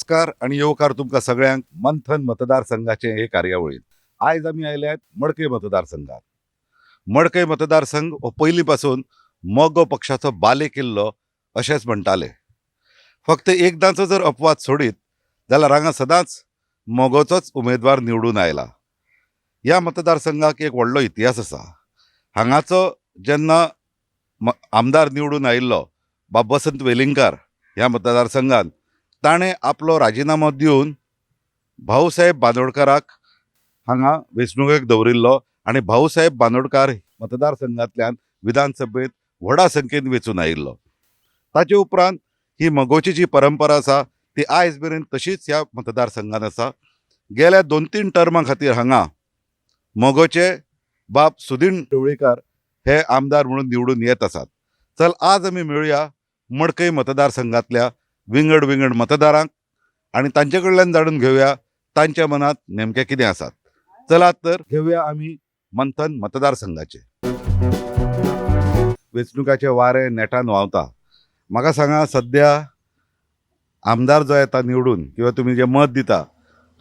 नमस्कार आणि येवकार तुमकां सगळ्यांक मंथन मतदारसंघाचे हे कार्यावळीत आयज आमी आयले आहेत मडकय मतदारसंघात. मडकय मतदारसंघ हो पयलीं पासून मोगो पक्षाचो बाले किल्लो अशेंच म्हणटाले. फक्त एकदांचो जर अपवाद सोडीत जाल्यार हांगा सदांच मोगोचोच उमेदवार निवडून आयला. ह्या मतदारसंघाक एक व्हडलो इतिहास आसा. हांगाचो जेन्ना आमदार निवडून आयिल्लो बाब वसंत वेलिंगकार ह्या मतदारसंघात ताणें आपलो राजिनामो दिवन भाऊसाहेब बांदोडकाराक हांगा वेंचणुकेक दवरिल्लो आनी भाऊसाहेब बांदोडकार मतदारसंघांतल्यान विधानसभेत व्हडा संख्येन वेंचून आयिल्लो. ताचे उपरांत ही मोगोची जी परंपरा आसा ती आयज मेरेन तशीच ह्या मतदारसंघात आसा. गेल्या 2-3 टर्मां खातीर हांगा मोगोचे बाब सुदीन ढवळीकार हे आमदार म्हणून निवडून येत आसात. चल आज आमी मेळुया मडकय मतदारसंघातल्या विंगड विंगड मतदारांक आणि तांचे कडल्यान जाणून घेवया तांच्या मनात नेमकें कितें आसात. चलात तर घेवया आमी मंथन मतदारसंघाचे. वेंचणुकाचे वारे नेटान व्हांवता. म्हाका सांगा, सध्या आमदार जो येता निवडून किंवा तुमी जे मत दिता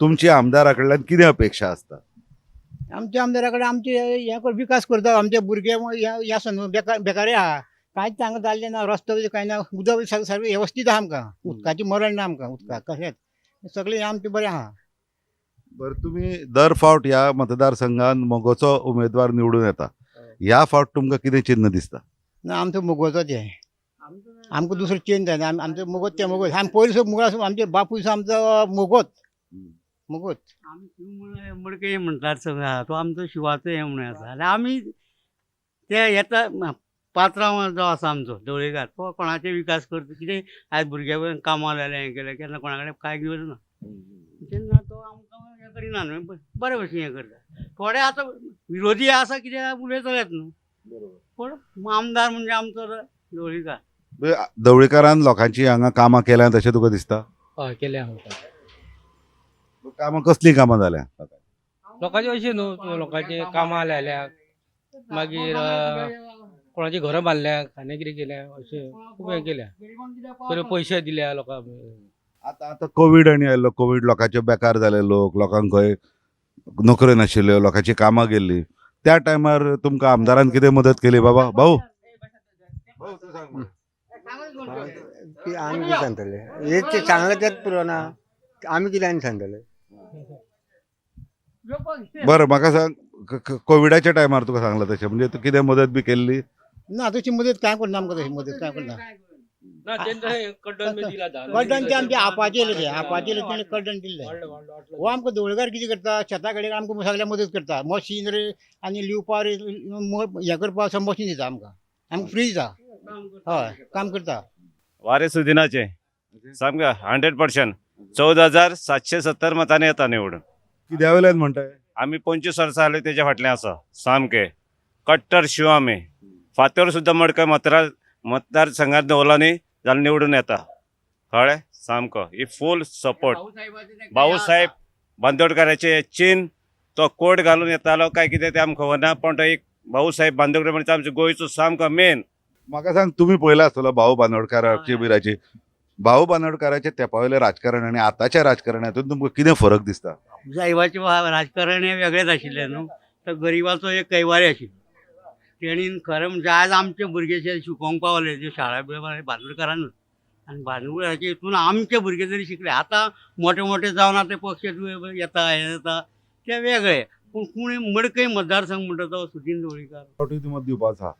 तुमची आमदारा कडल्यान कितें अपेक्षा आसता? आमच्या आमदाराकडे आमचे हे विकास करता. आमचे भुरगे ह्या बेकारी आहा, कांयच तांकां जाल्लें ना. रस्तो कांय ना, उदक सगळें वेवस्थीत आहा. आमकां उदकाची मरण ना. आमकां उदकाक कशेंच सगळें आमचें बरें आहा. बरं, तुम्ही दर फावट ह्या मतदारसंघात मोगोचो उमेदवार निवडून येता. ह्या फावट तुमकां कितें चिन्ह दिसता? ना, आमचो मुगोचोच हे. आमकां दुसरो चेंज जायना. आमचो मुगोत ते मुगोत. आमी पयलीं मुगो आमचे बापूय आमचो मुगोत मुगोत. आमी शिव मडकय म्हणटात सगळं आहा तो आमचो शिवाचो हे म्हणून आसा. आनी आमी ते येता पात्रांव जो आसा आमचो ढवळीकार तो कोणाचे विकास करता. कितें आयज भुरग्या कडेन कामां लायलें हें केलें केन्ना कोणा कडेन कांय घेवन ना. तेन्ना तो आमकां हें करिना न्हू, बरे भशेन हें करता. थोडे आतां विरोधी आसा कित्याक उलयतलेच न्हू. पण आमदार म्हणजे आमचो ढवळीकार. ढवळीकारान लोकांची हांगा कामां केल्यात अशें तुका दिसता? हय केल्या आमकां. कामां कसलीं कामां जाल्या? लोकांचे अशें न्हू, लोकांचे कामां लायल्यात, मागीर कोणाची घरां बांदल्यात, आनी कितें केल्या अशें खूब हें केल्या. बरे पयशे दिल्या लोकांक. आता कोविड आनी आयिल्लो. कोविड लोकांचे बेकार जाले लोक, लोकांक खंय नोकऱ्यो नाशिल्ल्यो, लोकांची कामां गेल्लीं. त्या टायमार तुमकां आमदारान कितें मदत केली बाबा? भाऊ आमी कितें सांगतले? हे ते सांगलें तेच पुरोना. आमी कितें आनी सांगतले? बरं, म्हाका सांग, कोविडाच्या टायमार तुका सांगलां तशें म्हणजे तूं कितें मदत बी केल्ली? ना, तशी मदत काय करना. आमकां तशी मदत काय करना. ना तेंचा हे कडन बी दिला धा. कडण ते आमचे आपाचे येले, तेणे कडण दिल्ले. हो आमकां ढवळीकार कितें करता, शेता कडेन आमकां सगळ्या मदत करता. मशीन रे आनी लिवपा रे हें करपा असो मशीन दिता आमकां. आमकां फ्री दिता. हय, काम करता. वारे सुदिनाचे सामकें 100%. 14,770 मतांनी येता निवडून. कित्या वयल्यान म्हणटाय? आमी 25 वर्सां जालीं तेच्या फाटल्यान आसा. सामके कट्टर शिव आमी. फातर सुद्दां मडकय मतदारसंघात दवरलो न्ही जाल्यार निवडून येता. कळ्ळें? सामको ही फूल सपोर्ट. भाऊसाहेब बांदोडकाराचे चिन्ह तो कोट घालून येतालो काय कितें तें आमकां खबर ना, पण तो एक भाऊसाहेब बांदोडकार म्हणजे आमचो गोंयचो सामको मेन. म्हाका सांग, तुमी पळयला आसतलो भाऊ बांदोडकाराची बिराची. भाऊ बांदोडकाराचे तेंपा वयले राजकारण आनी आतांच्या राजकारणांतून तुमकां कितें फरक दिसता? साहेबाचें राजकारण हें वेगळेंच आशिल्लें न्हू. तो गरिबाचो एक कैवारी आशिल्लो. तेणीन खरें म्हणजे आज आमचे भुरगे जे शिकोवंक पावले, जे शाळा बिळा बांदोडकारानूच. आनी बांदोडकाराचे हितून आमचे भुरगे जरी शिकले, आतां मोठे मोठे जावन आतां पक्ष येता हें येता ते वेगळे. पूण कोणी मडकय मतदारसंघ म्हणटा तो सुदीन ढवळीकार. फावटी तूं मत दिवपाचो आहा.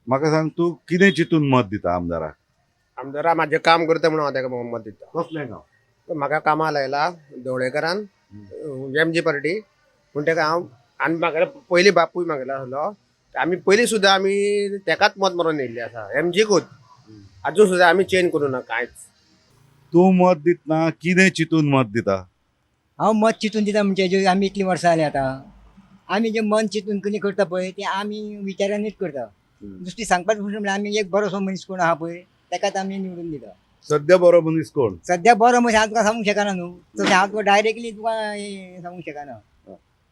म्हाका सांग, तूं कितें चिंतून मत दिता आमदाराक? आमदारा म्हाजें काम करता म्हणून हांव ताका मत दिता. कसलें काम? तो म्हाका कामां लायला ढवळेकारान एमजी पार्टी. पूण ताका हांव आनी म्हाका पयलीं बापूय मागयला आसलो. आमी पयलीं सुद्दां आमी तेकाच मत मारून येयल्ली आसा, एमजीकूच. आजून सुद्दां आमी चेंज करूं ना कांयच. तूं मत दितना कितें चिंतून मत दिता? हांव मत चिंतून दिता म्हणजे जे आमी इतलीं वर्सां जालीं आतां. आमी जे मन चिंतून कितें करता पळय तें आमी विचारांनीच करता. दुसरी सांगपाचें म्हणल्यार आमी एक बरोसो मनीस कोण आहा पळय ताकाच आमी निवडून दिता. सध्या बरो मनीस कोण? सद्या बरो मनीस हांव तुका सांगूंक शकना न्हू. तशें हांव तुका डायरेक्टली तुका सांगूंक शकना.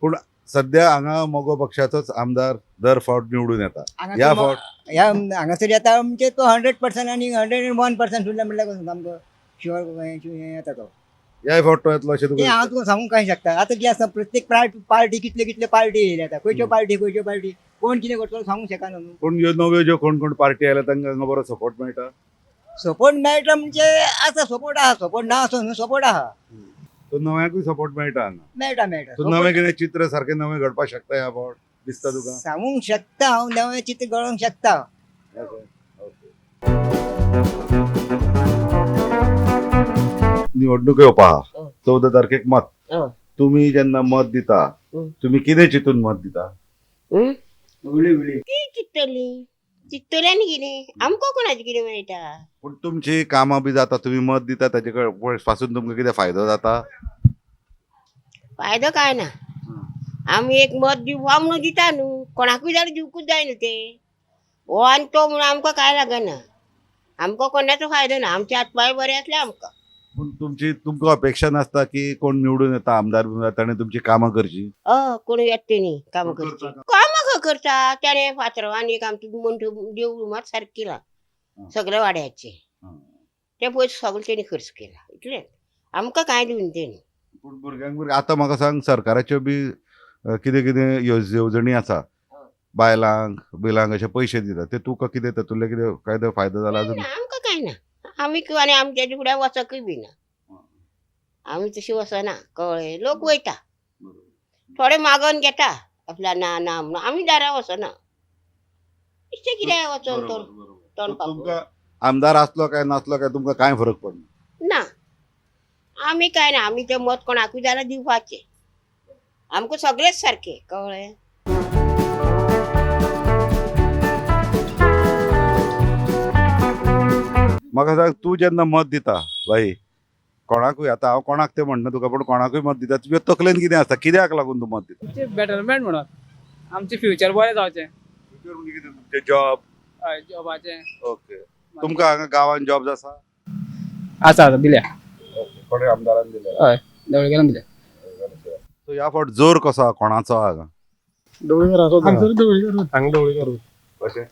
पूण सध्या हांगा मोगो पक्षाचोच आमदार दर फावट निवडून येता. ह्या फावट ह्या हांगासर येता म्हणजे तो 100% आनी 101% सुद्दां म्हणल्यार कसो आमकां शुअर येता तो. ह्या फावट येतलो अशें ते तुका हांव तुका सांगूंक काय शकता आतां कितें आसता प्रत्येक पार्टी कितले कितले पार्टी येयले आतां खंयच्यो पार्टी कोण कितें करतलो सांगूंक शकना न्हू पूण ह्यो नव्यो ज्यो कोण कोण पार्टी आयल्या तांकां हांगा बरो सपोर्ट मेळटा सपोर्ट मेळटा म्हणजे आसा सपोर्ट आहा सपोर्ट ना असो न्हू सपोर्ट आहा तो नव्याकूय सपोर्ट मेळटा हांगा मेळटा तूं नवें कितें चित्र सारकें नवें घडपाक शकता ह्या फावट दिसता तुका सांगूंक शकता हांव नवें चित्र गळोवंक शकता निवडणूक येवपा आहा हं. 14 तारखेक मत हं. तुम्ही जेन्ना मत दिता हं. तुम्ही कितें चिंतून मत दिता ती चित्तली आनी कितें आमकां कोणाचें कितें मेळटा पूण तुमची कामां बी जाता तुम्ही मत दिता ताचे पासून तुमकां कितें फायदो जाता फायदो काय ना आमी एक मत दिवपा म्हणून दिता न्हू कोणाकूय जाल्यार दिवकूच जाय न्हू ते हो आनी तो म्हणून आमकां काय लागना आमकां कोणाचो फायदो ना आमचे हातपाय बरे आसले आमकां पूण तुमकां अपेक्षा नासता की कोण निवडून येता आमदार बिमदार ताणें तुमची कामां करची कोण येते न्ही कामां करची कामां खंय करता त्याने फातरवान एक आमचें मोठें देवूळ मात सारकें केलां सगळ्या वाड्याचें ते पयस सगळें तेणी खर्च केला इतलेंच आमकां कांय दिवन तेणी पूण भुरग्यांक आतां म्हाका सांग सरकाराच्यो बी कितें कितें येवजणी आसा बायलांक बिलांक अशे पयशे दिता ते तुका कितें तातूंतले कितें काय फायदो जाला अजून आमकां कांय ना आमी आनी आमच्या फुड्या वचकूय बी ना आमी तशी वचना कळ्ळें लोक वयता थोडे मागोन घेता आपल्या ना ना म्हणून आमी दारा वचना इश्टें कितें वचोन तोंड पापड तुमकां आमदार आसलो काय नासलो काय तुमकां कांय फरक पडना ना आमी कांय ना आमी तें मत कोणाकूय जाल्यार दिवपाचें आमकां सगळेंच सारकें कळ्ळें म्हाका सांग तूं जेन्ना मत दिता भाई कोणाकूय आतां हांव कोणाक तें म्हणना तुका पूण कोणाकूय मत दिता तुज्या तकलेन कितें आसता कित्याक लागून तूं मत दिता आमचे बेटरमेंट म्हणून आमचे फ्युचर बरें जावचें तुमचे जॉब हय जॉबाचें ओके तुमकां हांगा गांवांत जॉब आसा आसा दिल्या कोणे आमदारान दिले हय देवळकेला दिल्या सो ह्या फावट जोर कसो आहा कोणाचो आहा हांगा अशें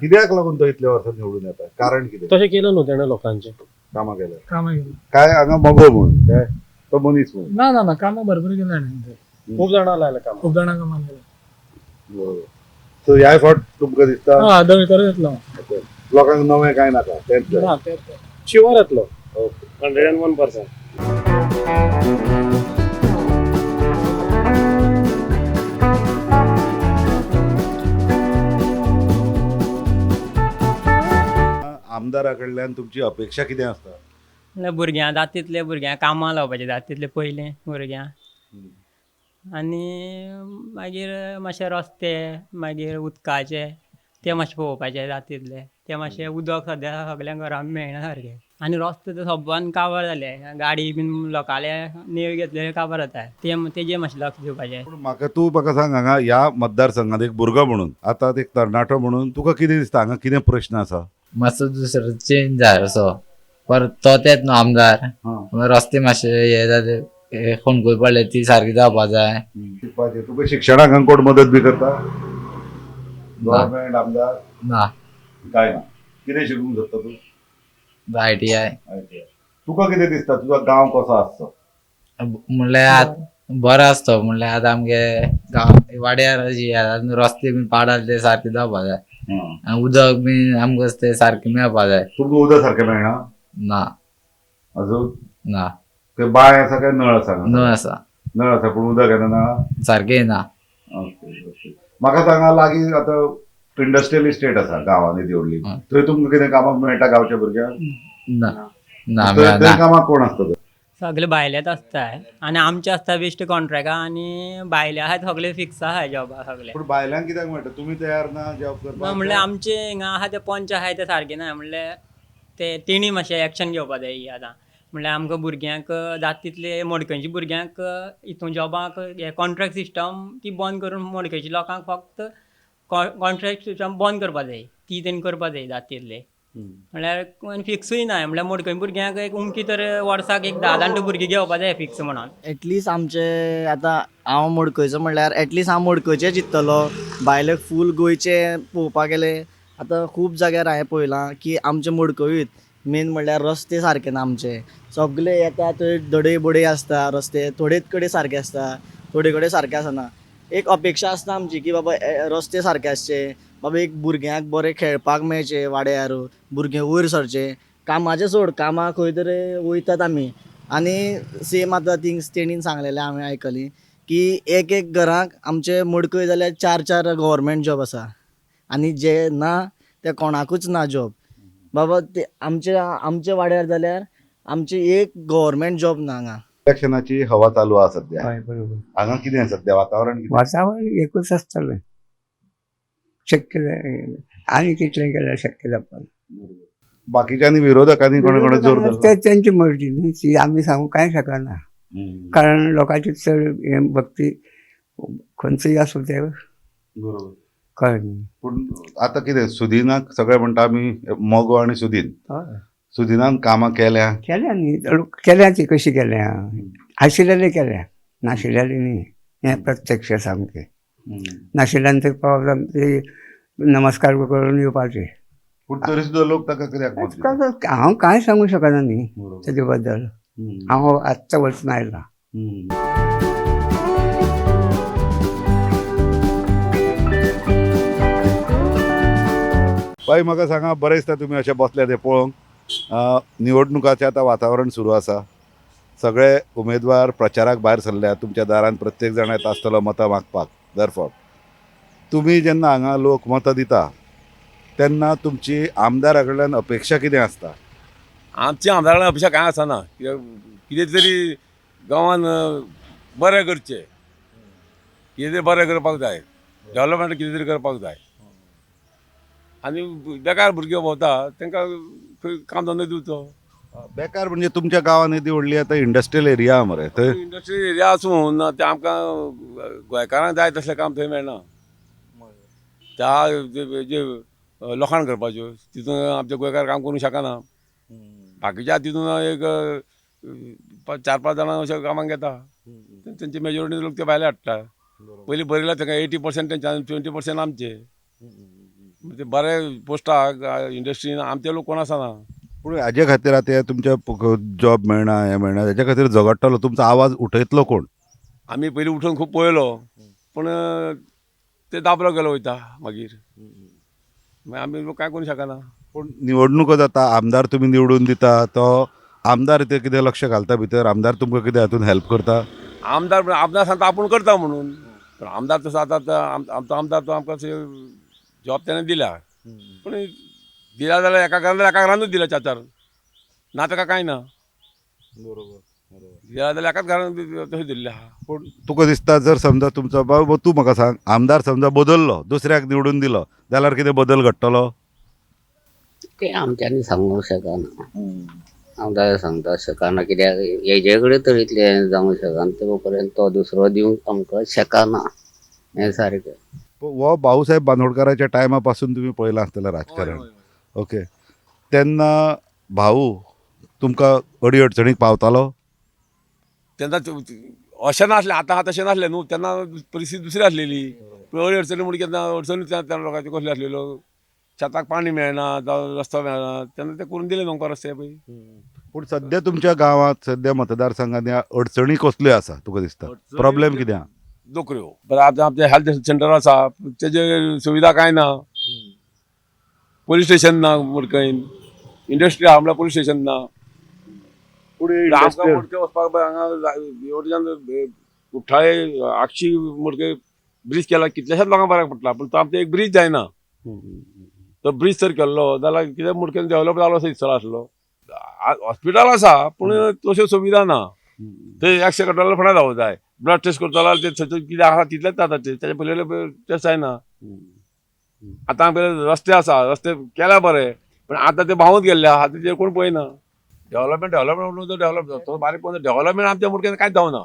कित्याक लागून तो इतल्या वर्सां निवडून येता कारण कितें तशें केलं न्हू तेणें लोकांचे कामां केल्या कामां केली काय हांगा मगो म्हूण काय तो मनीस म्हूण ना ना ना कामां भरपूर केल्या ताणें खूप जाणां लायला काम खूब जाणां कामां केल्या बरोबर सो ह्या फावट तुमकां दिसता हय दळकर येतलो लोकांक नवें कांय नाका तेंच जाय ना तेच शिवर येतलो ओके 101%. आमदारा कडल्यान तुमची अपेक्षा कितें आसता म्हणल्यार भुरग्यां जाता तितले भुरग्यांक कामां लावपाचें जाता तितले पयलें भुरग्यांक आनी मागीर मातशे रस्ते मागीर उदकाचे ते मातशे पळोवपाचे जाता तितले ते मातशें उदक सद्या सगळ्यांक घरांक मेळना सारकें आनी रस्ते ते सबंद काबार जाले गाडी बीन लोकाले नेव घेतलेले काबार जाता तेजेर मातशें लक्ष दिवपाचें पूण म्हाका सांग हांगा ह्या मतदारसंघात एक भुरगो म्हणून आतां एक तरणाटो म्हणून तुका कितें दिसता हांगा कितें प्रश्न आसा मातसो दुसरो चेंज जाय असो परत तो तेच न्हू आमदार रस्ते मातशे हे जाले फोणकूल पडले ती सारकी जावपा जाय तुका शिक्षणाक हांगा कोण मदत बी करता गव्हर्मेंट आमदार ना काय ना कितें शिकूंक सोदता तूं ITI तुका कितें दिसता तुजो गांव कसो आसचो म्हणल्यार बरो आसतो म्हणल्यार आतां आमगे गांव वाड्यार जी रस्ते बीन पाडाल ते सारके जावपा जाय आनी उदक बीन आमकां ते सारकें मेळपा जाय तुमकां उदक सारकें मेळना ना अजून ना खंय बांय आसा काय नळ आसा न्हू आसा नळ आसा पूण उदक येना ना सारकें येना ओके ओके म्हाका सांगा लागीं आतां इंडस्ट्रियल इस्टेट आसा गांवांनी देवळी थंय तुमकां कितें कामाक मेळटा गांवच्या भुरग्यांक ना ना थंय मेळना कामाक कोण आसता तर सगळे भायलेच आसताय आनी आमचे आसता बेश्टे कॉन्ट्रॅक्टा आनी भायले आहाय सगळे फिक्स आहाय जॉबा सगळे पूण बायलांक कित्याक मेळटा तुमी तयार ना जॉब करपाक म्हणल्यार आमचे हिंगा आहा ते पंच आहाय ते सारके ना म्हणल्यार ते तेणी मातशें एक्शन घेवपा जाय ही आतां म्हणल्यार आमकां भुरग्यांक जाता तितले मोडकयची भुरग्यांक हितून जॉबाक हे कॉन्ट्रॅक्ट सिस्टम ती बंद करून मोडकयची लोकांक फक्त कॉन्ट्रॅक्ट सिस्टम बंद करपा जाय ती तेणी करपा जाय जाता तितले म्हणल्यार फिक्सूय ना म्हणल्यार मोडकय भुरग्यांक एक उमकी तर वर्साक एक 10 जाणटे भुरगीं घेवपा जाय फिक्स म्हणून एटलिस्ट आमचे आतां हांव मोडकयचो म्हणल्यार एटलिस्ट हांव मोडकयचे चिंततलो भायले फूल गोंयचे पळोवपाक गेले आतां खूब जाग्यार हांवें पळयलां की आमचे मोडकयूत मेन म्हणल्यार रस्ते सारके ना आमचे. सगळे येता थंय दडय बडय आसता रस्ते, थोडेच कडेन सारके आसता, थोडे कडेन सारके आसना. एक अपेक्षा आसता आमची की बाबा रस्ते सारके आसचे, बाबा एक भुरग्यांक बरें खेळपाक मेळचें वाड्यार, भुरगे वयर सरचे. कामाचें सोड, कामाक खंय तरी वयतात आमी. आनी सेम आतां थिंग्स तेणीन सांगलेलें हांवें आयकली की एक एक घराक आमचे मडकय जाल्यार 4 गव्हर्मेंट जॉब आसा आनी जे ना ते कोणाकूच ना जॉब. बाबा ते आमचे वाड्यार जाल्यार आमचे एक गव्हर्मेंट जॉब ना हांगा. इलेक्शनाची हवा चालू आहा सध्या. हय बरोबर. हांगा कितें आसा सध्या वातावरण कितें? वातावरण एकूच आसतलें. शक्य जाय आनी कितलें केल्यार शक्य जावपाना. बाकीच्यांनी विरोधकांनी कोणे कोणे जोर धरला. ते तेंची मर्जी न्ही, ती आमी सांगूं कांय शकना. कारण लोकांची चड हें भक्ती खंयचीय आसूं ते बरोबर. कळ्ळें न्ही. पूण आतां कितें सुदिनाक सगळे म्हणटा आमी मोगो आनी सुदीन. हय सुदिनान कामां केल्या. केल्या न्ही, केल्या ती कशी केल्या, आशिल्लेले केल्या, नाशिल्लेले न्ही. हें प्रत्यक्ष सामकें. नाशिल्ल्यान ते पावस ते नमस्कार करून येवपाचे. पूण तरी सुद्दां लोक ताका कित्याक मत दितात? हांव कांय सांगूं शकना न्ही बरोबर. तेजे बद्दल. हांव आत्तां वचून आयलां. बाई म्हाका सांगा, बरें दिसता तुमी अशें बसले ते पळोवंक. निवडणुकाचें आतां वातावरण सुरू आसा. सगळे उमेदवार प्रचाराक भायर सरल्यात. तुमच्या दारान प्रत्येक जाण येता आसतलो मतां मागपाक दर फावट. तुमी जेन्ना हांगा लोक मतां दिता तेन्ना तुमची आमदारा कडल्यान अपेक्षा कितें आसता? आमची आमदारांना अपेक्षा कांय आसना. कितें तरी गांवांत बरें करचें, कितें तरी बरें करपाक जाय, डेव्हलपमेंट कितें तरी करपाक जाय. आनी बेकार भुरगे भोंवता तांकां खंय काम धंदो दिवचो. बेकार म्हणजे तुमच्या गांवांत येदी व्हडली आतां इंडस्ट्रियल एरिया आहा मरे थंय. इंडस्ट्रियल एरिया आसून ते आमकां गोंयकारांक जाय तसलें काम थंय मेळना. त्या जे लोकांक करपाच्यो तितून आमचे गोंयकार काम करूंक शकना. बाकीच्या तितून एक 4-5 जाणां अशें कामाक घेता. तेंची मेजॉरिटी लोक ते भायले हाडटा. पयलीं बरयल्यार तांकां 80% तेंच्या 20% आमचे. ते बरें पोस्टाक इंडस्ट्रीन आमचे लोक कोण आसना. पूण हाजे खातीर आतां तुमच्या जॉब मेळना हें मेळना हेच्या खातीर झगडटलो तुमचो आवाज उठयतलो कोण? आमी पयलीं उठून खूब पळयलो पूण ते दाबलो गेलो वयता मागीर आमी कांय करूंक शकना. पूण निवडणुको जाता, आमदार तुमी निवडून दिता, तो आमदार ते कितें लक्ष घालता भितर? आमदार तुमकां कितें हातून हेल्प करता? आमदार सांगता आपूण करता म्हणून. पण आमदार तसो आतां आमचो आमदार तो आमकां जॉब तेणें दिल्या. पूण दिला जाल्यार एका घरानूच दिला 4 ना ताका कांय ना. बरोबर. दिला जाल्यार एकाच घरान तशें दिल्लें आहा. पूण तुका दिसता जर समजा तुमचो बाबा तूं म्हाका सांग, आमदार समजा बदललो, दुसऱ्याक निवडून दिलो जाल्यार कितें बदल घडटलो? ते आमच्यांनी सांगूंक शकना. आमदार सांगता शकना कित्याक हेजे कडेन तर इतलें जावंक शकना. ते पर्यंत तो दुसरो दिवंक आमकां शकना. हें सारकें. हो भाऊसाहेब बांदोडकराच्या टायमा पासून तुमी पळयलां आसतलें राजकारण. ओके. तेन्ना भाऊ तुमकां अडी अडचणीक पावतालो? तेन्ना अशें नासलें. आतां तशें नासलें न्हू. तेन्ना परिस्थिती दुसरी आसलेली. अडी अडचणी म्हणून केन्ना अडचणी तेन्ना लोकांच्यो कसल्यो आसलेल्यो. शेताक पाणी मेळना, जावं रस्तो मेळना, तेन्ना ते करून दिले तुमकां रस्ते पळय. पूण सद्या तुमच्या गांवांत सद्या मतदारसंघात ह्या अडचणी कसल्यो आसा तुका दिसता? प्रॉब्लेम कितें आहा? नोकऱ्यो. बरं आतां आमचें हेल्थ सेंटर आसा तेजे सुविधा कांय ना. पोलीस स्टेशन ना मडकयन. इंडस्ट्री आहा म्हणल्यार पोलीस स्टेशन ना. आमकां मडकय वचपाक हांगा वयच्यान कुठ्ठाळे आक्षी मडकय ब्रीज केला कितल्याशाच लोकांक बऱ्याक पडटा. पूण तो आमचो एक ब्रीज जायना. तो ब्रीज जर केल्लो जाल्यार कितें मडकयन डेव्हलप जालो असो दिसतलो आसलो. हॉस्पिटल आसा पूण तश्यो सुविधा ना. थंय 100 कडलो फुडें जावं जाय. ब्लड टेस्ट करता जाल्यार ते कितें आसा तितलेंच जाता. तेच्या पयलें टेस्ट जायना. आतां पयलीं रस्ते आसा, रस्ते केल्या बरें पूण आतां ते भावूंत गेल्ले आहा. तेजेर कोण पळयना. डेव्हलपमेंट म्हणून तो डेव्हलप जाता. बारीक पळोवन डेव्हलपमेंट आमच्या मुडक्यान कांयच जावना.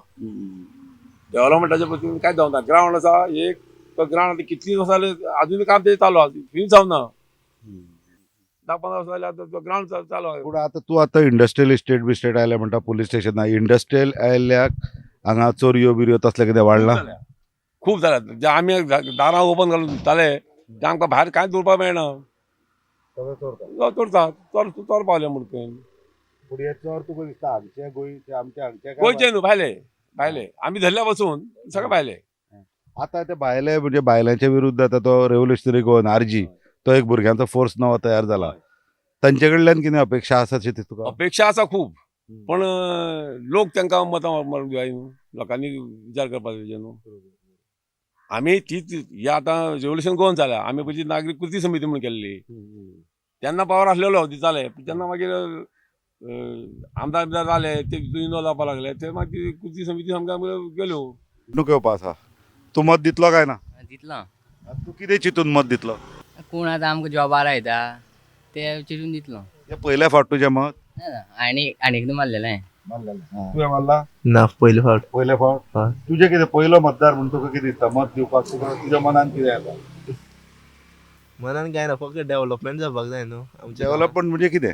डेव्हलपमेंटाच्या पद्दतीन कांयच जावना. ग्रावंड आसा एक, तो ग्रावंड कितलीं वर्सां जालीं आजुनी काम तेजें चालू आहा. फिनिश जावना. 10-15 वर्सां जालीं आतां तो ग्रावंड चालू आहा. पूण आतां तूं आतां इंडस्ट्रियल इस्टेट बिस्टेट आयल्या म्हणटा पुलीस स्टेशन इंडस्ट्रियल आयल्याक हांगा चोरयो बिरयो तसलें कितें वाडलां? खूब जाल्यात. जे आमी दारां ओपन घालून दिताले ते आमकां भायर कांयच दवरपाक मेळना. तोरता तोर पावले मुडकन फुडें चोर तुका दिसता हांगचे गोंयचे आमचे हांगचे गोंयचे न्हू भायले भायले आमी धरल्या बसून सगळे भायले. आता ते भायले म्हणजे भायल्यांच्या विरुद्ध आता तो रेव्होल्युशनरी गोवन आरजी तो एक भुरग्यांचो फोर्स नवो तयार जाला तांचे कडल्यान कितें अपेक्षा आसा अशें तुका? अपेक्षा आसा खूब पण लोक तांकां मतां मारूंक जाय न्हू लोकांनी विचार करपाक जाय न्हू. आमी तीच हे आतां रेव्होल्युशन गोवन जाल्या आमी पयली नागरीक कृती समिती म्हूण केल्ली तेन्ना पावर आसलेलो दिताले तेन्ना मागीर आमदार बिमदार जाले ते इनवॉल्व जावपाक लागले ते मागीर कृती समिती आमकां गेल्यो. न्हू येवपा आसा तूं मत दितलो काय ना? दितलो तूं कितें चिंतून मत दितलो? कोण आतां आमकां जॉबार लायता ते चिंतून दितलो. हे पयल्या फावट तुजें मत? आनी एकदां मारलेलें. तुवें मारला? ना पयले फावट. पयले फावट तुजें कितें पयलो मतदार म्हणून तुका कितें दिसता मत दिवपाक तुज्या मनान कितें येता? मनान काय ना फक्त डेव्हलपमेंट जावपाक जाय न्हू डेव्हलपमेंट म्हणजे कितें?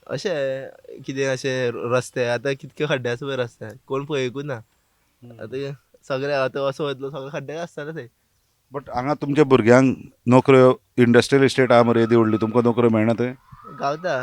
अशें कितें अशें रस्ते आतां कितके खड्डे आसा पळय रस्त्यार कोण पळयकूच ना आतां सगळे आतां असो वयतलो सगळे खड्डे आसताले थंय. बट हांगा तुमच्या भुरग्यांक नोकऱ्यो इंडस्ट्रियल इस्टेट आहा मरे येदी व्हडली तुमकां नोकऱ्यो मेळना थंय? गावता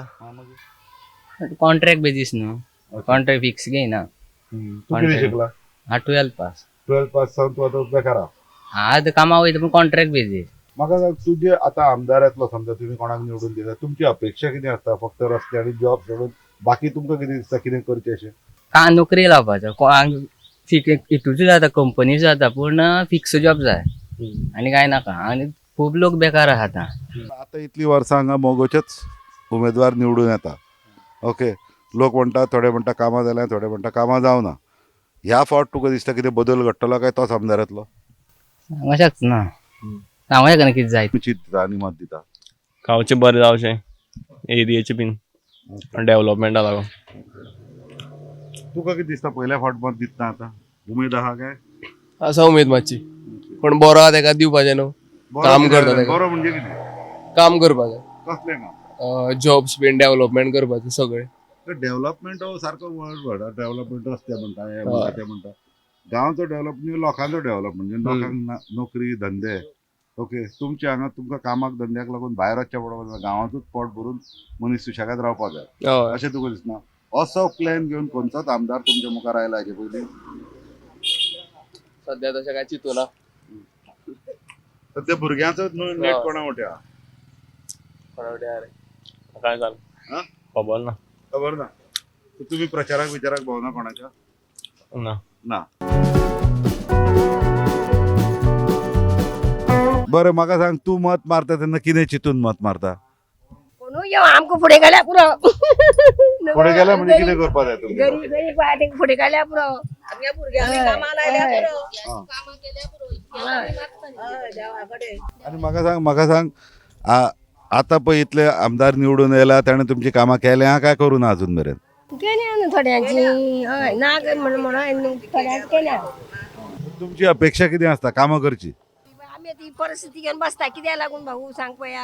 कॉन्ट्रॅक्ट बेजीस न्हू कॉन्ट्रॅक्ट फिक्स घेयना. तूं कितें शिकला? हांव 12th पास. 12th पास जावन तूं आतां बेकार आहा. हांव आतां कामाक वयता पूण कॉन्ट्रॅक्ट बेजीस. म्हाका सांग तुजे आतां आमदार येतलो समजा तुमी कोणाक निवडून दिता तुमची अपेक्षा कितें आसता फक्त रस्ते आनी जॉब सोडून बाकी तुमकां कितें दिसता कितें करचें अशें? नोकरी लावपाचो हितूच जाता कंपनी जाता पूण फिक्स जॉब जाय आनी काय नाका आनी खूब लोक बेकार आहा आतां. आतां इतलीं वर्सां हांगा मोगोचेच उमेदवार निवडून येता ओके लोक म्हणटा थोडे म्हणटा कामां जाल्यां थोडे म्हणटा कामां जावना ह्या फावट तुका दिसता कितें बदल घडटलो काय तोच आमदार येतलो? सांगूंक शकना सांगूं येना कितें जाय. चिंतता आनी मत दिता गांवचें बरें जावचें एरियेचें बीन डेव्हलपमेंटा लागून. तुका कितें दिसता पयल्या फावट मत दितना आतां उमेद आहा काय? आसा उमेद मातशी पण बरो आहा तेका दिवपाचें न्हू काम करता तेका. बरो म्हणजे कितें? काम करपाचें कसलें काम? जॉब्स बीन डेव्हलपमेंट करपाचें सगळें. डेव्हलपमेंट हो सारको वर्ड डेव्हलपमेंट रस्ते म्हणटा हे म्हणटा ते म्हणटा गांवचो डेव्हलपमेंट लोकांचो डेव्हलपमेंट म्हणजे लोकांक नोकरी धंदे ओके तुमच्या हांगा तुमकां कामाक धंद्याक लागून भायर वचचें पडना गांवांतूच पोट भरून मनीस सुशेगाद रावपाक जाय अशें तुका दिसना? असो प्लॅन घेवन खंयचोच आमदार तुमच्या मुखार आयला हाचे पयलीं? सध्या तशें काय चिंतूना. सध्या भुरग्यांचो नेट कोणा मोठ्या काय जालें खबर ना. खबर ना तुम्ही प्रचाराक विचाराक भोंवना कोणाच्या? ना ना. बरें म्हाका सांग तूं मत मारता तेन्ना कितें चिंतून मत मारता? कोणूय येवं आमकां फुडें घाल्या पुरो. फुडें गेल्या म्हणजे कितें करपा जाय तुमकां? गरीब आहा तांकां फुडें घाल्या पुरो. आमच्या भुरग्यांक कामां लायल्या पुरो. कामां केल्या पुरो. आनी म्हाका सांग आतां पळय इतले आमदार निवडून येयला ताणें तुमची कामां केल्या काय करूं ना अजून मेरेन? केल्या न्हू थोड्यांची हय ना म्हणून थोड्यांच केल्या. तुमची अपेक्षा कितें आसता कामां करची? आमी ती परिस्थिती घेवन बसता कित्याक लागून भाऊ सांग पळया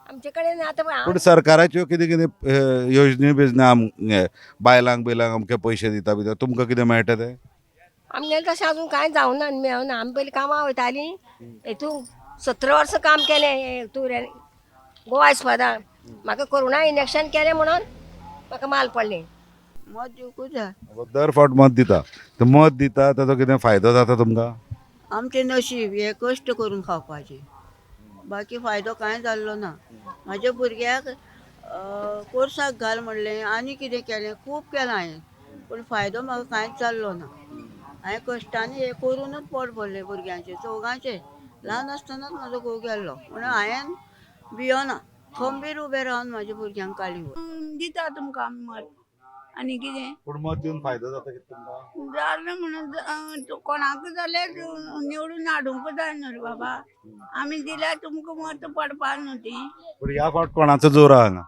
आमचे कडेन आतां पूण सरकाराच्यो कितें कितें योजने बिजने बायलांक बिलांक अमके पयशे दिता बिता तुमकां कितें मेळटा ते? आमगेलें तशें अजून कांय जावना आनी मेळना. आमी पयलीं कामां वयतालीं हेतून 17 वर्सां काम केलें तुऱ्यान गोवा इस्पादां. म्हाका कोरोना इंजेक्शन केलें म्हणून म्हाका माल पडलें. मत दिवंकूच जाय. दर फावट मत दिता तर मत दिता ताचो कितें फायदो जाता तुमकां? आमचें नशीब हे कश्ट करून खावपाचें बाकी फायदो कांय जाल्लो ना. म्हाज्या भुरग्याक कोर्साक घाल म्हणलें आनी कितें केलें खूब केलां हांवें पूण फायदो म्हाका कांयच जाल्लो ना. हांवें कश्टांनी हे करूनच पोट भरलें भुरग्यांचें चौगांचें. ल्हान आसतनाच म्हाजो घोव गेल्लो म्हणून हांवें भियोना खंबीर उबें रावन म्हाज्या भुरग्यांक काडली. दिता तुमकां आमी मत आनी कितें पूण मत दिवन फायदो जाता कितें तुमकां? जालें म्हणून कोणाक जाल्यार निवडून हाडूंक जाय न्हू रे बाबा. आमी दिल्यार तुमकां मत पडपा न्हू ती. पूण ह्या फावट कोणाचो जोर आहा हांगा?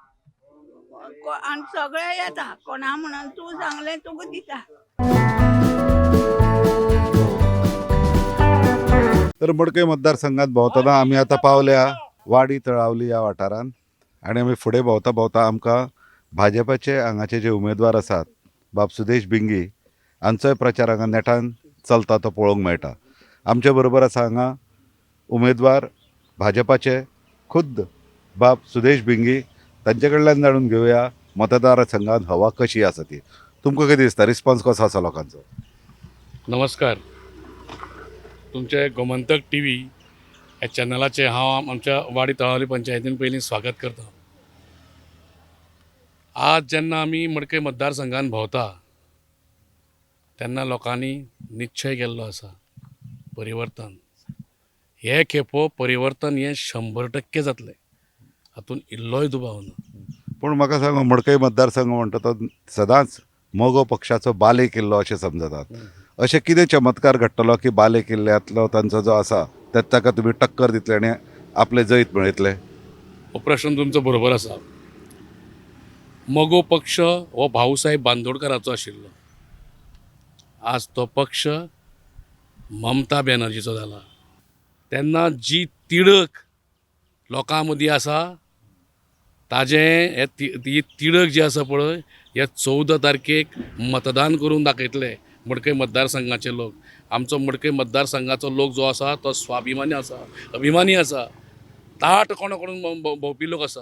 आनी सगळे येता कोणा म्हणून तूं सांगलें तुका दिता. तर मडकय मतदारसंघात भोंवतना आमी आतां पावल्या वाडी तळावली ह्या वाठारांत आनी आमी फुडें भोंवता भोंवता आमकां भाजपाचे हांगाचे जे उमेदवार आसात बाब सुदेश भिंगी हांचोय प्रचार हांगा नेटान चलता तो पळोवंक मेळटा. आमचे बरोबर आसा हांगा उमेदवार भाजपाचे खुद्द बाब सुदेश भिंगी तांचे कडल्यान जाणून घेवया मतदारसंघात हवा कशी आसा ती. तुमकां कितें दिसता, रिस्पॉन्स कसो आसा लोकांचो? नमस्कार. तुमचे गोमंतक टी व्ही ह्या चॅनलाचे हांव आमच्या वाडी तळावली पंचायतीन पयलीं स्वागत करता. आज जेन्ना आमी मडकय मतदारसंघान भोंवता तेन्ना लोकांनी निश्चय केल्लो आसा परिवर्तन. हे खेपो परिवर्तन हें 100% जातलें, हातून इल्लोय दुबाव ना. पूण म्हाका सांग, मडकय मतदारसंघ म्हणटा तो सदांच मोगो पक्षाचो बाले किल्लो अशें समजतात. अशें कितें चमत्कार घडटलो की बाले किल्ल्यांतलो तांचो जो आसा ताका तुमी टक्कर दितले आनी आपले जैत मेळयतले? हो प्रश्न तुमचो बरोबर आसा. मोगो पक्ष हो भाऊसाहेब बांदोडकराचो आशिल्लो. आज तो पक्ष ममता बॅनर्जीचो जाला. तेन्ना जी तिडक लोकां मदीं आसा ताजें ही तिडक जी आसा पळय हे 14 तारखेक मतदान करून दाखयतले मडकय मतदारसंघाचे लोक. आमचो मडकय मतदारसंघाचो लोक जो आसा तो स्वाभिमानी आसा, अभिमानी आसा, ताट कोणा करून भोंवपी लोक आसा.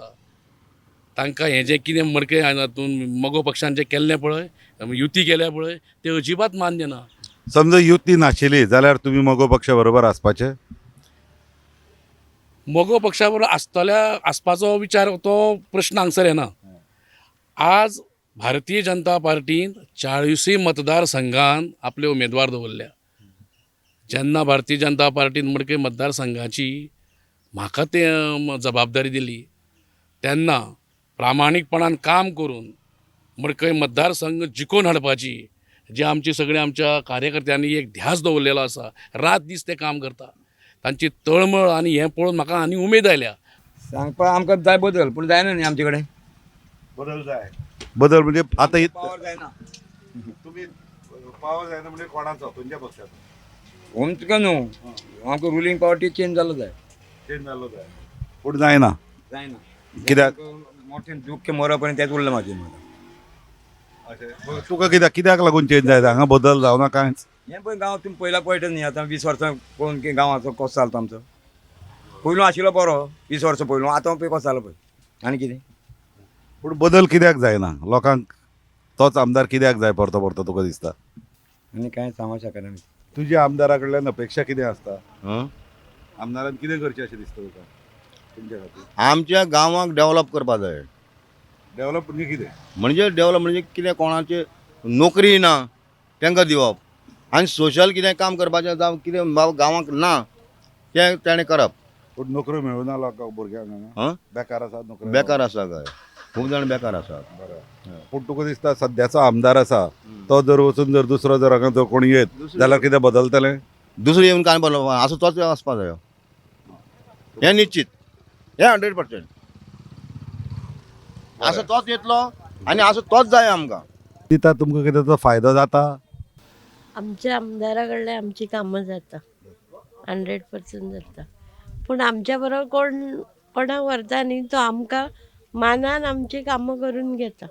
तांकां हें जें कितें मडकय हातून मोगो पक्षान जें केल्लें पळय, युती केल्या पळय, तें अजिबात मान्य ना. समजा युती नाशिल्ली जाल्यार तुमी मोगो पक्षा बरोबर आसपाचे? मोगो पक्षा बरोबर आसपाचो विचार तो प्रश्न हांगसर येना. आज भारतीय जनता पार्टीन 40 मतदारसंघान आपले उमेदवार दवरल्या. जेन्ना भारतीय जनता पार्टीन मडकय मतदारसंघाची म्हाका तें जबाबदारी दिली तेन्ना प्रामाणीकपणान काम करून मडकय मतदारसंघ जिखून हाडपाची जी आमची सगळ्या आमच्या कार्यकर्त्यांनी एक ध्यास दवरलेलो आसा. रात दीस ते काम करता. तांची तळमळ आनी हें पळोवन म्हाका आनी उमेद आयल्या. सांगपा आमकां जाय बदल, पूण जायना न्ही आमचे कडेन. बदल जाय. बदल म्हणजे आतां पावर जायना. तुमी पावर जायना म्हणजे कोणाचो, खंयच्या पक्षाचो? आमकां न्हू, आमकां रुलींग पार्टी चेंज जालो जाय. चेंज जालो जाय पूण जायना. जायना. कित्याक? मोठें दुख्ख मरो पर्यंत तेंच उरलें म्हाजें. तुका कित्याक लागून चेंज जाय? हांगा बदल जावना कांयच? हें पळय गांव तुमी पयला पळयटा न्ही. आतां 20 वर्सां पळोवन की गांवाचो कसो जालो आमचो. पयलू आशिल्लो बरो 20 वर्सां पयलू, आतां पळय कसो जालो पळय. आनी कितें? पूण बदल कित्याक जायना? लोकांक तोच आमदार कित्याक जाय परतो परतो तुका दिसता? आनी कांय सांगूंक शकना. तुज्या आमदारा कडल्यान अपेक्षा कितें आसता? आमदारान कितें करचें अशें दिसता तुका तुमच्या खातीर? आमच्या गांवाक डेव्हलप करपा जाय. डेव्हलप म्हणजे कितें? म्हणजे डेव्हलप म्हणजे कितें, कोणाचे नोकरी ना तांकां दिवप, आनी सोशल कितें काम करपाचें जावं कितें गांवाक ना तें ताणें करप. पूण नोकऱ्यो मेळूना लोकांक, भुरग्यांक हांगा बेकार आसात नोकऱ्यो? बेकार आसा काय, खूब जाण बेकार आसात. बरें. पूण तुका दिसता सद्याचो आमदार आसा तो जर वचून जर दुसरो जर हांगा जर कोणी येत जाल्यार कितें बदलतलें? दुसरो येवन कांय बदल असो तोच आसपा जायो. हें निश्चित, हें 100%. असो तोच येतलो आनी असो तोच जाय आमकां. दिता तुमकां कितें तो फायदो जाता? आमच्या आमदारा कडल्यान आमची कामां जाता, 100% जाता. पूण आमच्या बरोबर कोणाक व्हरता न्ही तो आमकां मानान आमची कामां करून घेता.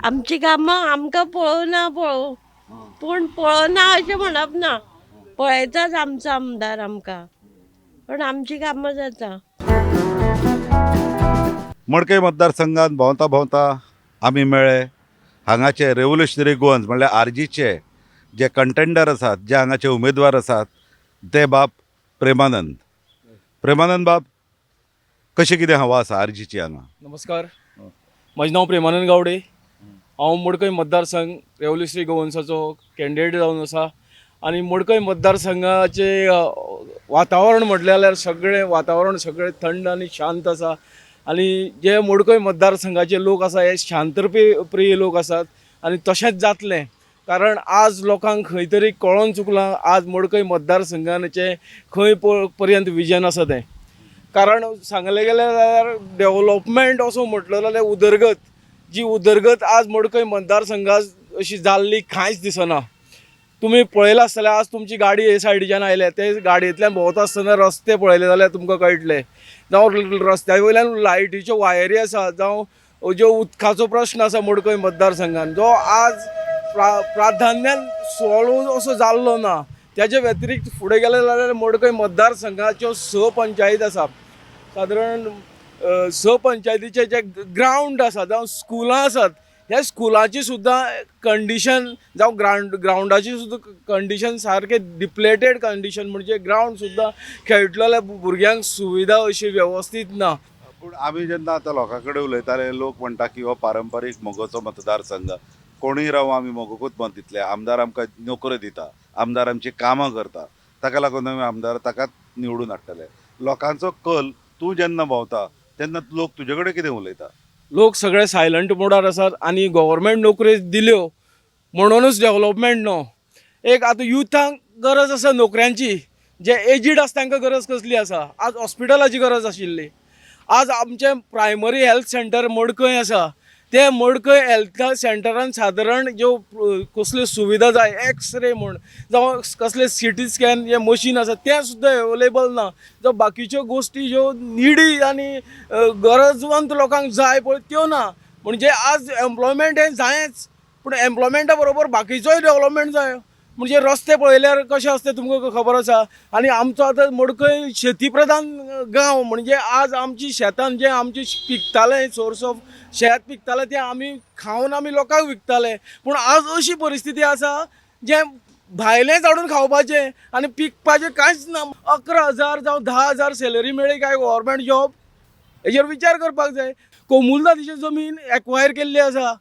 आमची कामां आमकां पळोवना पूण पळोवना अशें म्हणप ना, पळयताच आमचो आमदार आमकां, पण आमची कामां जाता. मडकय मतदारसंघात भोंवता भोंवता आमी मेळ्ळे हांगाचे रेव्होल्युशनरी गोवन्स म्हणल्यार आरजीचे जे कंटेंडर आसात, जे हांगाचे उमेदवार आसात ते बाब प्रेमानंद. प्रेमानंद बाब, कशें कितें हवा आसा आरजीची हांगा? नमस्कार, म्हजें नांव प्रेमानंद गावडे. हांव मडकय मतदारसंघ रेव्होल्युशनरी गोवन्साचो कॅन्डिडेट जावन आसा. आनी मडकय मतदारसंघाचें वातावरण म्हटलें जाल्यार सगळें वातावरण सगळें थंड आनी शांत आसा. आनी जे मडकय मतदारसंघाचे लोक आसा हे शांतप्रिय लोक आसात आनी तशेंच जातलें. कारण आज लोकांक खंय तरी कळोन चुकलां आज मडकय मतदारसंघाचें खंय पर्यंत विजन आसा तें. कारण सांगलें गेलें जाल्यार डेव्हलपमेंट असो म्हटलो जाल्यार उदरगत, जी उदरगत आज मडकय मतदारसंघात अशी जाल्ली कांयच दिसना. तुमी पळयलां आसतलें आज तुमची गाडी हे सायडीच्यान आयल्या, ते गाडयेंतल्यान भोंवता आसतना रस्ते पळयले जाल्यार तुमकां कळटलें. जावं रस्त्या वयल्यान लायटीच्यो वायरी आसा, जावं ज्यो उदकाचो प्रश्न आसा मडकय मतदारसंघान जो आज प्राधान्यान सॉल्व असो जाल्लो ना. त्याच्या व्यतिरिक्त फुडें गेले जाल्यार मडकय मतदारसंघाच्यो 6 पंचायत आसा. सादारण पंचायतीचे जे ग्रावंड आसा जावं स्कुलां आसात ह्या स्कुलाची सुद्दां कंडिशन जावं ग्रावंडाची सुद्दां कंडिशन सारके डिप्लेटेड कंडिशन म्हणजे ग्रावंड सुद्दां खेळटलेल्या भुरग्यांक सुविधा अशी वेवस्थीत ना. पूण आमी जेन्ना आतां लोकां कडेन उलयताले लोक म्हणटा की हो पारंपारीक मोगोचो मतदारसंघ कोणीय राव आमी मोगोकूच मत दितले आमदार आमकां नोकऱ्यो दिता आमदार आमची कामां करता ताका लागून आमी आमदार ताकाच निवडून हाडटले. लोकांचो कल तूं जेन्ना भोंवता तेन्ना लोक तुजे कडेन कितें उलयता? लोक सगळे सायलंट मोडार आसात आनी गव्हर्मेंट नोकरी दिल्यो म्हणूनच डेव्हलपमेंट न्हू. एक आतां युथांक गरज आसा नोकऱ्यांची, जे एजीड आसा तांकां गरज कसली आसा? आज हॉस्पिटलाची गरज आशिल्ली. आज आमचे प्रायमरी हेल्थ सेंटर मडकय आसा ते मडकय हेल्थ सेंटरान सादारण ज्यो कसल्यो सुविधा जाय एक्सरे म्हण जावं कसले सिटी स्कॅन जे मशीन आसा ते सुद्दां एवेलेबल ना. जावं बाकीच्यो गोश्टी ज्यो निडी आनी गरजवंत लोकांक जाय पळय त्यो ना. म्हणजे आज एम्प्लॉयमेंट हें जायच पूण एम्प्लॉयमेंटा बरोबर बाकीचोय डेव्हलपमेंट जाय. म्हणजे रस्ते पळयल्यार कशे आसता तुमकां खबर आसा. आनी आमचो आतां मडकय शेती प्रधान गांव म्हणजे आज आमची शेतान जे आमचे पिकतालें सोर्स ऑफ शेत पिकतालें तें आमी खावन आमी लोकांक विकताले. पूण आज अशी परिस्थिती आसा जे भायलें झाडून खावपाचें आनी पिकपाचें कांयच ना. 11,000 जावं 10,000 सॅलरी मेळ्ळी काय गव्हर्मेंट जॉब हेजेर विचार करपाक जाय. कोमुलदादीची जमीन एक्वायर केल्ली आसा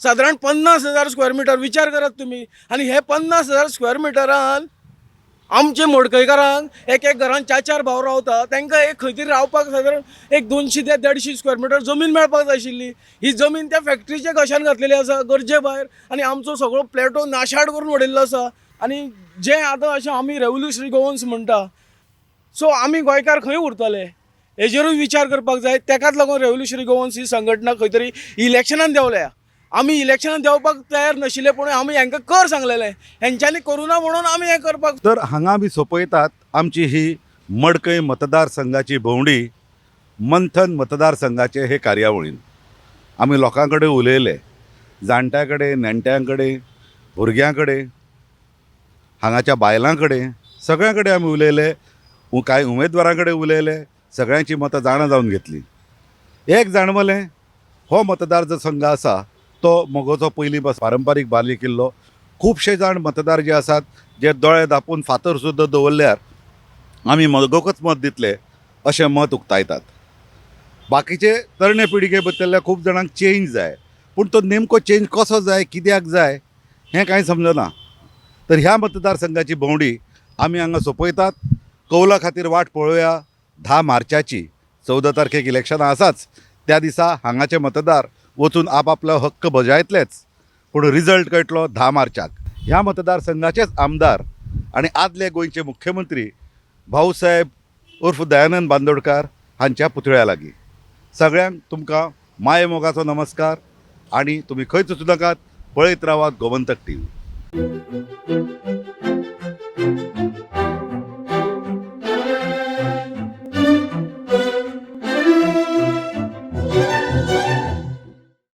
सादारण 50,000 स्क्वेअर मिटर विचार करात तुम्ही. आणि हे 50,000 स्क्वेअर मिटरान आमचे मडकयकारांक एक घरान 4 भाव रावता तांकां एक खंय तरी रावपाक सादारण एक 200 ते 150 स्क्वेअर मिटर जमीन मेळपाक जाय आशिल्ली. ही जमीन त्या फॅक्टरीच्या कशान घातलेली आसा गरजे भायर आनी आमचो सगळो प्लेटो नाशाड करून उडयल्लो आसा. आनी जे आतां अशें आमी रेव्होल्युशनरी गोवन्स म्हणटा सो आमी गोंयकार खंय उरतले हेजेरूय विचार करपाक जाय. ताकाच लागून रेव्होल्युशनरी गोवन्स ही संघटना खंय तरी इलेक्शनान देंवल्या. आमी इलेक्शनान देवपाक तयार नाशिल्ले पूण आमी हांकां कर सांगलेलें हेंच्यांनी करूं ना म्हणून आमी हें करपाक. तर हांगा आमी सोंपयतात आमची ही मडकय मतदारसंघाची भोंवडी मंथन मतदारसंघाचे हे कार्यावळीन. आमी लोकां कडेन उलयले जाणट्यां कडेन नेणट्यां कडेन भुरग्यां कडेन हांगाच्या बायलां कडेन सगळ्यां कडेन आमी उलयले. कांय उमेदवारां कडेन उलयले सगळ्यांची मतां जाणा जावन घेतली. एक जाणवलें हो मतदार जो संघ आसा तो मोगोचो पयलीं पारंपारीक बाले किल्लो. खुबशे जाण मतदार जे आसात जे दोळे धापून फातर सुद्दां दवरल्यार आमी मोगोकच मत दितले अशें मत उक्तायतात. बाकीचे तरणे पिळगे भितरल्या खूब जाणांक चेंज जाय पूण तो नेमको चेंज कसो जाय कित्याक जाय हें कांय समजना. तर ह्या मतदारसंघाची भोंवडी आमी हांगा सोंपयतात. कौला खातीर वाट पळोवया 10 मार्चाची. 14 तारखेक इलेक्शनां आसाच त्या दिसा हांगाचे मतदार वचून आपआपलो हक्क बजायतलेच पूण रिजल्ट कळटलो 10 मार्चाक. ह्या मतदारसंघाचेच आमदार आनी आदले गोंयचे मुख्यमंत्री भाऊसाहेब उर्फ दयानंद बांदोडकार हांच्या पुतळ्या लागीं. सगळ्यांक तुमकां माये मोगाचो नमस्कार आनी तुमी खंयच वचूं नाकात. पळयत रावात गोमंतक TV.